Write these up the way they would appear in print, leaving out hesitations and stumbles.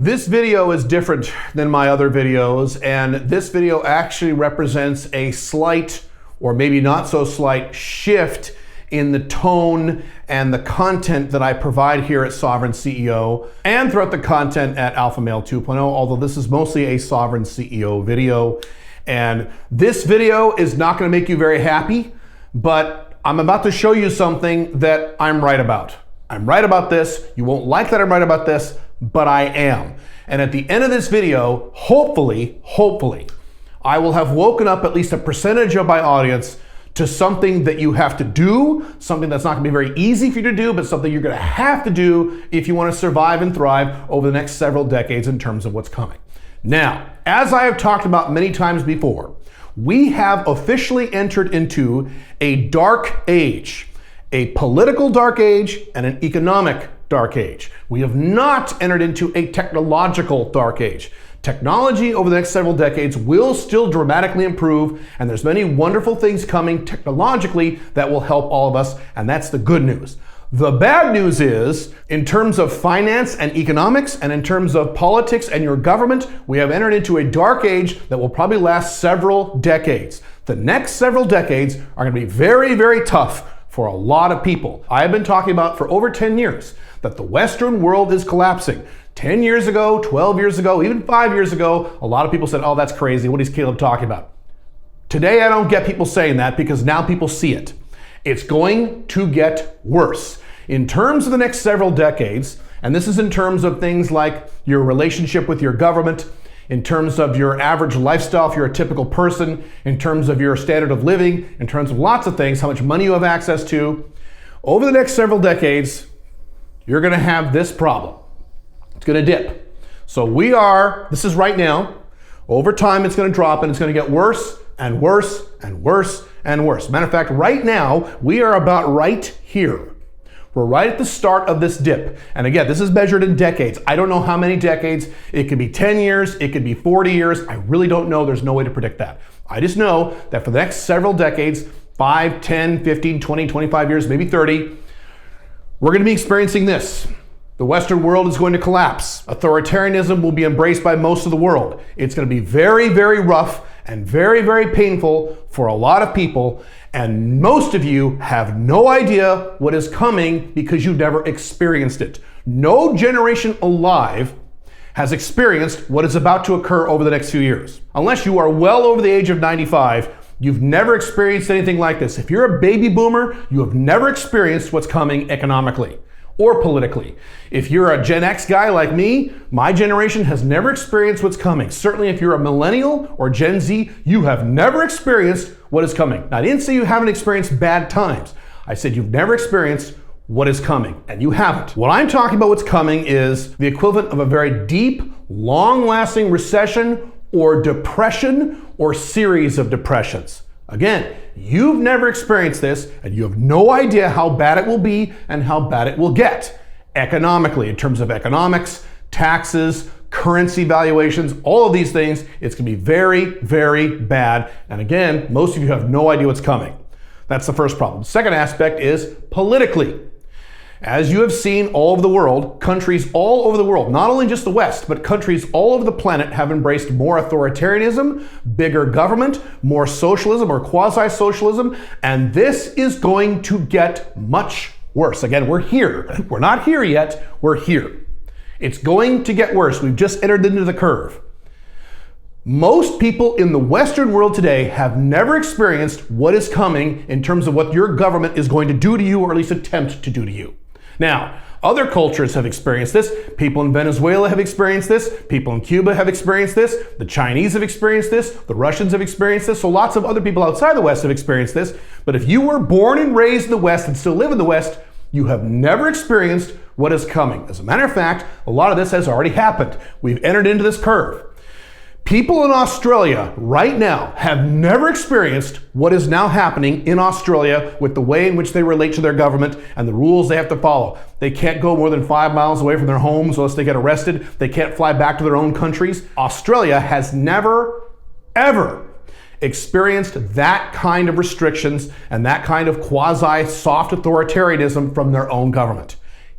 This video is different than my other videos, and this video actually represents a slight, or maybe not so slight, shift in the tone and the content that I provide here at Sovereign CEO and throughout the content at Alpha Male 2.0, although this is mostly a Sovereign CEO video. And this video is not going to make you very happy, but I'm about to show you something that I'm right about. I'm right about this. You won't like that I'm right about this, but I am. And at the end of this video, hopefully, I will have woken up at least a percentage of my audience to something that you have to do, something that's not gonna be very easy for you to do, but something you're gonna have to do if you wanna survive and thrive over the next several decades in terms of what's coming. Now, as I have talked about many times before, we have officially entered into a dark age, a political dark age and an economic dark age. We have not entered into a technological dark age. Technology over the next several decades will still dramatically improve, and there's many wonderful things coming technologically that will help all of us, and that's the good news. The bad news is, in terms of finance and economics, and in terms of politics and your government, we have entered into a dark age that will probably last several decades. The next several decades are going to be very, very tough for a lot of people. I've been talking about for over 10 years that the Western world is collapsing. 10 years ago, 12 years ago, even 5 years ago, a lot of people said, oh, that's crazy. What is Caleb talking about? Today, I don't get people saying that because now people see it. It's going to get worse. In terms of the next several decades, and this is in terms of things like your relationship with your government, in terms of your average lifestyle if you're a typical person, in terms of your standard of living, in terms of lots of things, how much money you have access to, over the next several decades, you're gonna have this problem. It's gonna dip. So this is right now. Over time, it's gonna drop and it's gonna get worse and worse and worse and worse. Matter of fact, right now, we are about right here. We're right at the start of this dip. And again, this is measured in decades. I don't know how many decades. It could be 10 years, it could be 40 years. I really don't know. There's no way to predict that. I just know that for the next several decades, 5, 10, 15, 20, 25 years, maybe 30, we're going to be experiencing this. The Western world is going to collapse. Authoritarianism will be embraced by most of the world. It's going to be very, very rough and very, very painful for a lot of people. And most of you have no idea what is coming because you've never experienced it. No generation alive has experienced what is about to occur over the next few years. Unless you are well over the age of 95, you've never experienced anything like this. If you're a baby boomer, you have never experienced what's coming economically or politically. If you're a Gen X guy like me, my generation has never experienced what's coming. Certainly if you're a millennial or Gen Z, you have never experienced what is coming. Now, I didn't say you haven't experienced bad times. I said you've never experienced what is coming, and you haven't. What I'm talking about what's coming is the equivalent of a very deep, long-lasting recession or depression or series of depressions. Again, you've never experienced this and you have no idea how bad it will be and how bad it will get economically, in terms of economics, taxes, currency valuations, all of these things. It's gonna be very, very bad. And again, most of you have no idea what's coming. That's the first problem. The second aspect is politically. As you have seen all over the world, countries all over the world, not only just the West, but countries all over the planet have embraced more authoritarianism, bigger government, more socialism or quasi-socialism, and this is going to get much worse. Again, we're here. We're not here yet, we're here. It's going to get worse. We've just entered into the curve. Most people in the Western world today have never experienced what is coming in terms of what your government is going to do to you, or at least attempt to do to you. Now, other cultures have experienced this. People in Venezuela have experienced this. People in Cuba have experienced this. The Chinese have experienced this. The Russians have experienced this. So lots of other people outside the West have experienced this. But if you were born and raised in the West and still live in the West, you have never experienced what is coming. As a matter of fact, a lot of this has already happened. We've entered into this curve. People in Australia right now have never experienced what is now happening in Australia with the way in which they relate to their government and the rules they have to follow. They can't go more than 5 miles away from their homes unless they get arrested. They can't fly back to their own countries. Australia has never, ever experienced that kind of restrictions and that kind of quasi-soft authoritarianism from their own government.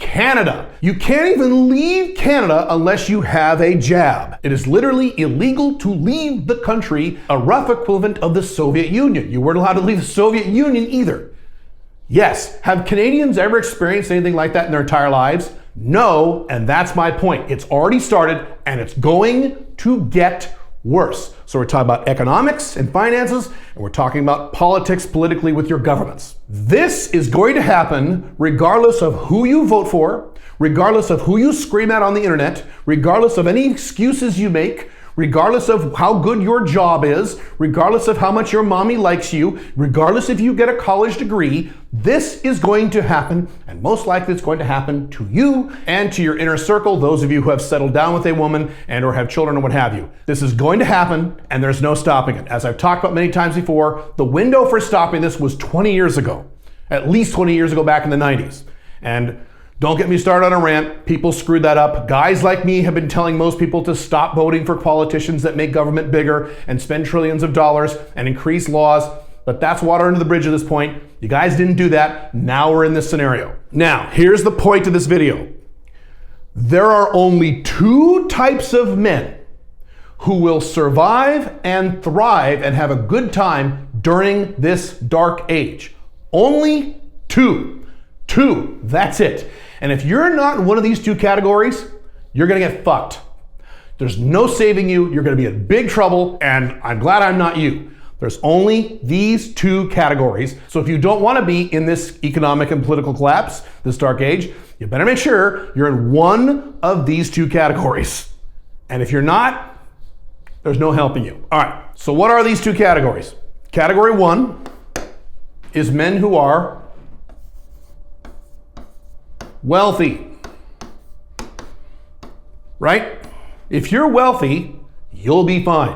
Canada. You can't even leave Canada unless you have a jab. It is literally illegal to leave the country, a rough equivalent of the Soviet Union. You weren't allowed to leave the Soviet Union either. Yes, have Canadians ever experienced anything like that in their entire lives? No, and that's my point. It's already started and it's going to get worse. So we're talking about economics and finances, and we're talking about politics politically with your governments. This is going to happen regardless of who you vote for, regardless of who you scream at on the internet, regardless of any excuses you make, regardless of how good your job is, regardless of how much your mommy likes you, regardless if you get a college degree, this is going to happen, and most likely it's going to happen to you and to your inner circle, those of you who have settled down with a woman and or have children or what have you. This is going to happen, and there's no stopping it. As I've talked about many times before, the window for stopping this was 20 years ago, at least 20 years ago back in the 90s. And don't get me started on a rant. People screwed that up. Guys like me have been telling most people to stop voting for politicians that make government bigger and spend trillions of dollars and increase laws. But that's water under the bridge at this point. You guys didn't do that. Now we're in this scenario. Now, here's the point of this video. There are only two types of men who will survive and thrive and have a good time during this dark age. Only two. Two. That's it. And if you're not in one of these two categories, you're gonna get fucked. There's no saving you. You're gonna be in big trouble, and I'm glad I'm not you. There's only these two categories. So if you don't wanna be in this economic and political collapse, this dark age, you better make sure you're in one of these two categories. And if you're not, there's no helping you. All right, so what are these two categories? Category one is men who are wealthy, right? If you're wealthy, you'll be fine.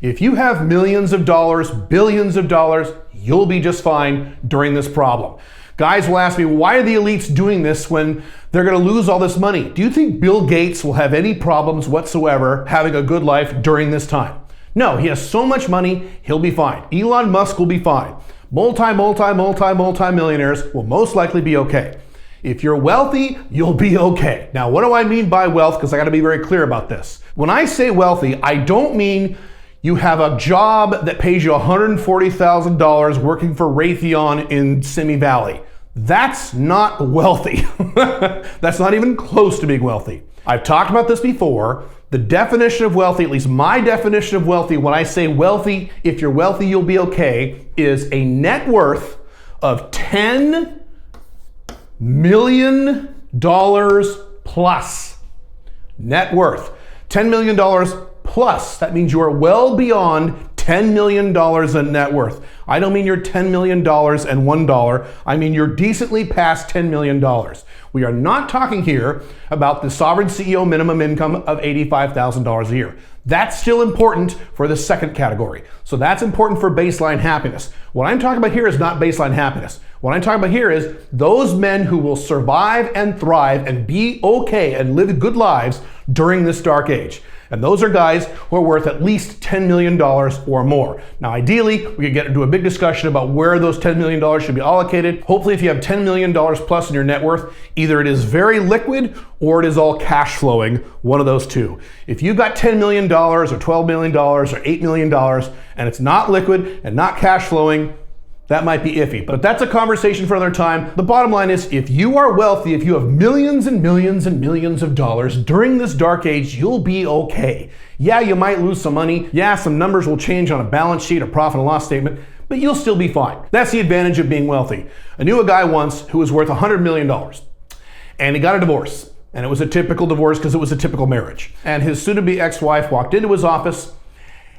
If you have millions of dollars, billions of dollars, you'll be just fine during this problem. Guys will ask me, why are the elites doing this when they're gonna lose all this money? Do you think Bill Gates will have any problems whatsoever having a good life during this time? No, he has so much money, he'll be fine. Elon Musk will be fine. Multi-millionaires will most likely be okay. If you're wealthy, you'll be okay. Now, what do I mean by wealth? Because I gotta be very clear about this. When I say wealthy, I don't mean you have a job that pays you $140,000 working for Raytheon in Simi Valley. That's not wealthy. That's not even close to being wealthy. I've talked about this before. The definition of wealthy, at least my definition of wealthy, when I say wealthy, if you're wealthy, you'll be okay, is a net worth of $10 million plus. Net worth $10 million plus. That means you are well beyond $10 million in net worth. I don't mean you're $10 million and $1. I mean you're decently past $10 million. We are not talking here about the sovereign CEO minimum income of $85,000 a year. That's still important for the second category. So that's important for baseline happiness. What I'm talking about here is not baseline happiness. What I'm talking about here is those men who will survive and thrive and be okay and live good lives during this dark age. And those are guys who are worth at least $10 million or more. Now, ideally, we could get into a big discussion about where those $10 million should be allocated. Hopefully, if you have $10 million plus in your net worth, either it is very liquid or it is all cash flowing, one of those two. If you've got $10 million or $12 million or $8 million and it's not liquid and not cash flowing, that might be iffy, but that's a conversation for another time. The bottom line is, if you are wealthy, if you have millions and millions and millions of dollars during this dark age, you'll be okay. Yeah, you might lose some money. Yeah, some numbers will change on a balance sheet, a profit and loss statement, but you'll still be fine. That's the advantage of being wealthy. I knew a guy once who was worth $100 million, and he got a divorce. And it was a typical divorce because it was a typical marriage. And his soon-to-be ex-wife walked into his office,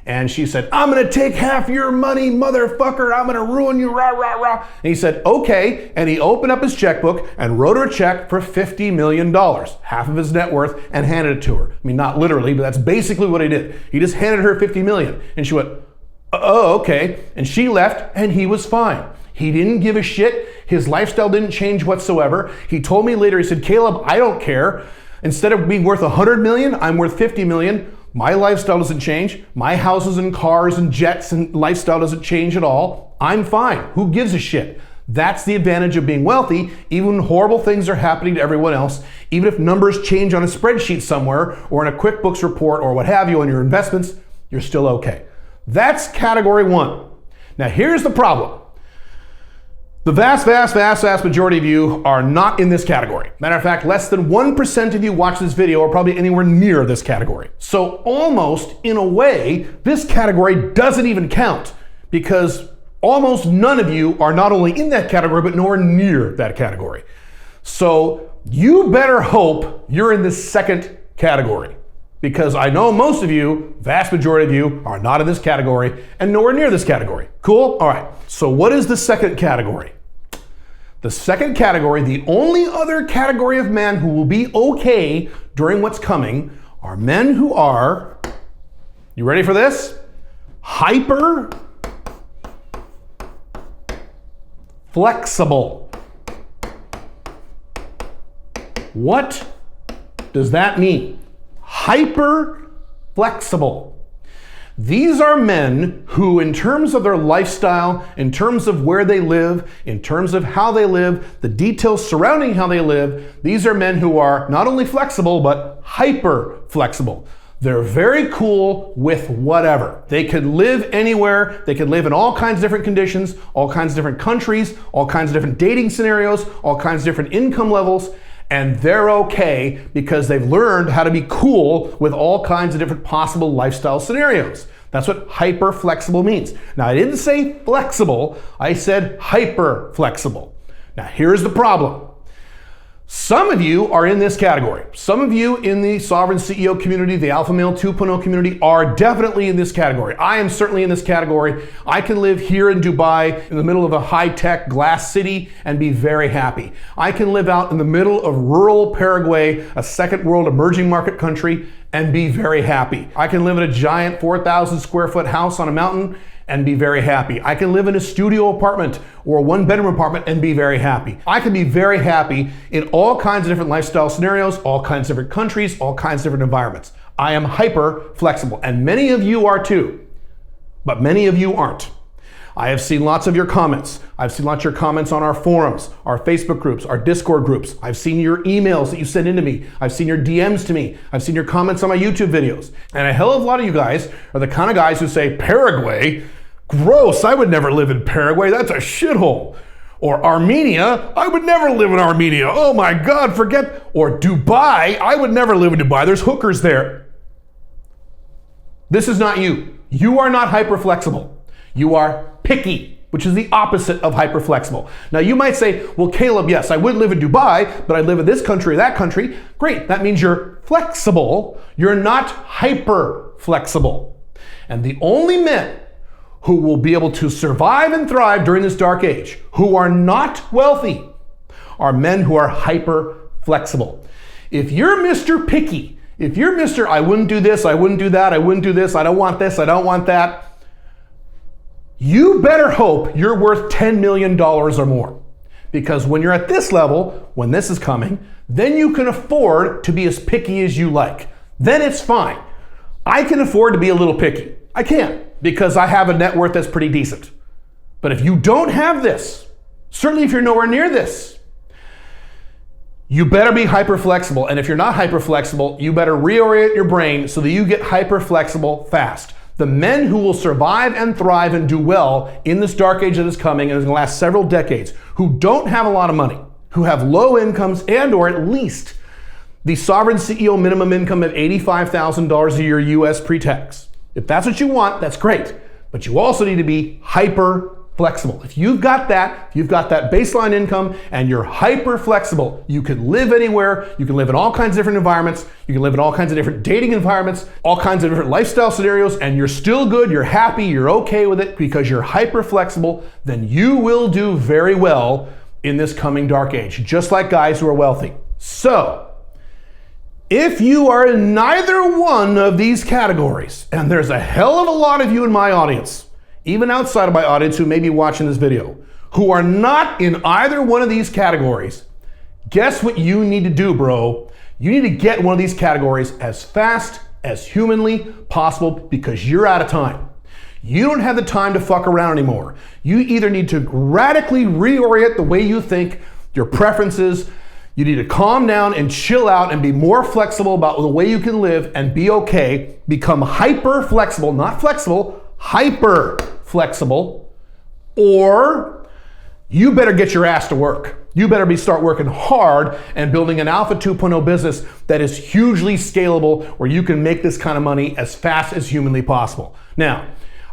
and she said, "I'm gonna take half your money, motherfucker. I'm gonna ruin you, rah, rah, rah." And he said, "Okay." And he opened up his checkbook and wrote her a check for $50 million, half of his net worth, and handed it to her. I mean, not literally, but that's basically what he did. He just handed her $50 million. And she went, "Oh, okay." And she left, and he was fine. He didn't give a shit. His lifestyle didn't change whatsoever. He told me later, he said, "Caleb, I don't care. Instead of being worth $100 million, I'm worth $50 million. My lifestyle doesn't change. My houses and cars and jets and lifestyle doesn't change at all. I'm fine. Who gives a shit?" That's the advantage of being wealthy. Even when horrible things are happening to everyone else, even if numbers change on a spreadsheet somewhere or in a QuickBooks report or what have you on your investments, you're still okay. That's category one. Now here's the problem. The vast majority of you are not in this category. Matter of fact, less than 1% of you watch this video are probably anywhere near this category. So almost, in a way, this category doesn't even count because almost none of you are not only in that category, but nowhere near that category. So you better hope you're in this second category, because I know most of you, vast majority of you, are not in this category and nowhere near this category. Cool? All right. So what is the second category? The second category, the only other category of men who will be okay during what's coming, are men who are, you ready for this? Hyper flexible. What does that mean? Hyper flexible. These are men who, in terms of their lifestyle, in terms of where they live, in terms of how they live, the details surrounding how they live, these are men who are not only flexible, but hyper flexible. They're very cool with whatever. They can live anywhere. They can live in all kinds of different conditions, all kinds of different countries, all kinds of different dating scenarios, all kinds of different income levels, and they're okay because they've learned how to be cool with all kinds of different possible lifestyle scenarios. That's what hyper flexible means. Now, I didn't say flexible, I said hyper flexible. Now, here's the problem. Some of you are in this category. Some of you in the Sovereign CEO community, the Alpha Male 2.0 community, are definitely in this category. I am certainly in this category. I can live here in Dubai in the middle of a high-tech glass city and be very happy. I can live out in the middle of rural Paraguay, a second world emerging market country, and be very happy. I can live in a giant 4,000 square foot house on a mountain and be very happy. I can live in a studio apartment or a one-bedroom apartment and be very happy. I can be very happy in all kinds of different lifestyle scenarios, all kinds of different countries, all kinds of different environments. I am hyper flexible, and many of you are too, but many of you aren't. I have seen lots of your comments. I've seen lots of your comments on our forums, our Facebook groups, our Discord groups. I've seen your emails that you send into me. I've seen your DMs to me. I've seen your comments on my YouTube videos. And a hell of a lot of you guys are the kind of guys who say, Paraguay? Gross, I would never live in Paraguay. That's a shithole. Or Armenia, I would never live in Armenia. Oh my God, forget. Or Dubai, I would never live in Dubai. There's hookers there. This is not you. You are not hyper flexible. You are picky, which is the opposite of hyper flexible. Now you might say, well, Caleb, yes, I would live in Dubai, but I live in this country or that country. Great, that means you're flexible. You're not hyper flexible. And the only men who will be able to survive and thrive during this dark age, who are not wealthy, are men who are hyper flexible. If you're Mr. Picky, if you're Mr. I wouldn't do this, I wouldn't do that, I wouldn't do this, I don't want this, I don't want that, you better hope you're worth $10 million or more. Because when you're at this level, when this is coming, then you can afford to be as picky as you like. Then it's fine. I can afford to be a little picky. I can, because I have a net worth that's pretty decent. But if you don't have this, certainly if you're nowhere near this, you better be hyper flexible. And if you're not hyper flexible, you better reorient your brain so that you get hyper flexible fast. The men who will survive and thrive and do well in this dark age that is coming and is going to last several decades, who don't have a lot of money, who have low incomes and or at least the Sovereign CEO minimum income of $85,000 a year US pre-tax. If that's what you want, that's great. But you also need to be hyper flexible. If you've got that, if you've got that baseline income and you're hyper flexible, you can live anywhere, you can live in all kinds of different environments, you can live in all kinds of different dating environments, all kinds of different lifestyle scenarios, and you're still good, you're happy, you're okay with it because you're hyper flexible, then you will do very well in this coming dark age, just like guys who are wealthy. So, if you are in neither one of these categories, and there's a hell of a lot of you in my audience, even outside of my audience who may be watching this video, who are not in either one of these categories, guess what you need to do, bro? You need to get one of these categories as fast as humanly possible because you're out of time. You don't have the time to fuck around anymore. You either need to radically reorient the way you think, your preferences. You need to calm down and chill out and be more flexible about the way you can live and be okay. Become hyper flexible, not flexible, hyper flexible, or you better get your ass to work. You better start working hard and building an Alpha 2.0 business that is hugely scalable, where you can make this kind of money as fast as humanly possible. Now,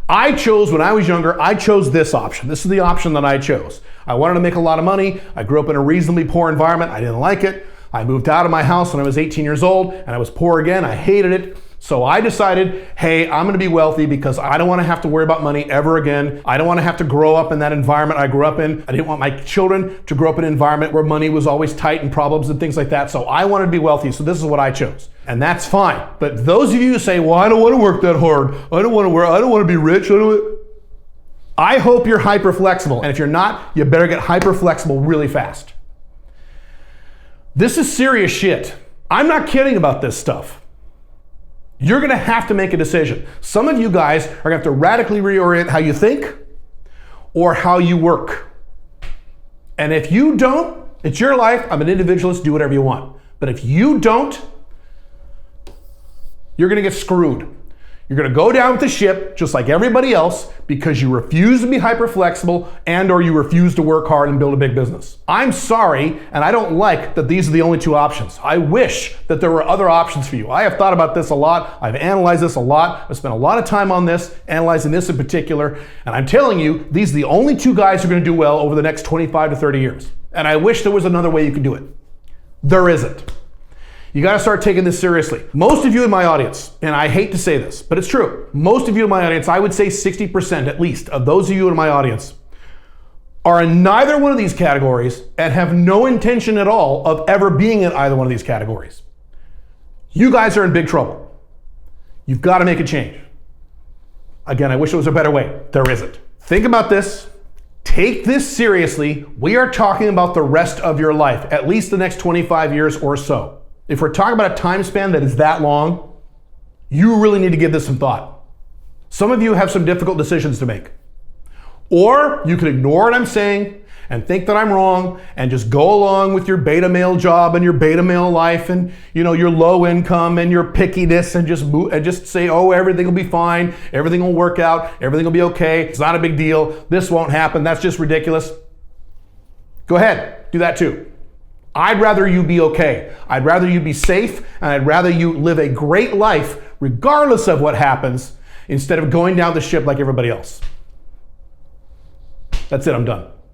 I chose, when I was younger, I chose this option. This is the option that I chose. I wanted to make a lot of money. I grew up in a reasonably poor environment. I didn't like it. I moved out of my house when I was 18 years old, and I was poor again. I hated it. So I decided, hey, I'm gonna be wealthy because I don't wanna have to worry about money ever again. I don't wanna have to grow up in that environment I grew up in. I didn't want my children to grow up in an environment where money was always tight and problems and things like that. So I wanted to be wealthy, so this is what I chose. And that's fine. But those of you who say, well, I don't wanna work that hard. I don't wanna be rich. I hope you're hyper flexible. And if you're not, you better get hyper flexible really fast. This is serious shit. I'm not kidding about this stuff. You're gonna have to make a decision. Some of you guys are gonna have to radically reorient how you think or how you work. And if you don't, it's your life. I'm an individualist, do whatever you want. But if you don't, you're gonna get screwed. You're gonna go down with the ship just like everybody else because you refuse to be hyper flexible and or you refuse to work hard and build a big business. I'm sorry, and I don't like that these are the only two options. I wish that there were other options for you. I have thought about this a lot. I've analyzed this a lot. I've spent a lot of time on this, analyzing this in particular, and I'm telling you, these are the only two guys who are gonna do well over the next 25 to 30 years. And I wish there was another way you could do it. There isn't. You gotta start taking this seriously. Most of you in my audience, and I hate to say this, but it's true. Most of you in my audience, I would say 60% at least of those of you in my audience are in neither one of these categories and have no intention at all of ever being in either one of these categories. You guys are in big trouble. You've gotta make a change. Again, I wish there was a better way. There isn't. Think about this. Take this seriously. We are talking about the rest of your life, at least the next 25 years or so. If we're talking about a time span that is that long, you really need to give this some thought. Some of you have some difficult decisions to make. Or you can ignore what I'm saying and think that I'm wrong and just go along with your beta male job and your beta male life and your low income and your pickiness and just say, oh, everything will be fine, everything will work out, everything will be okay, it's not a big deal, this won't happen, that's just ridiculous. Go ahead, do that too. I'd rather you be okay. I'd rather you be safe, and I'd rather you live a great life regardless of what happens instead of going down the ship like everybody else. That's it, I'm done.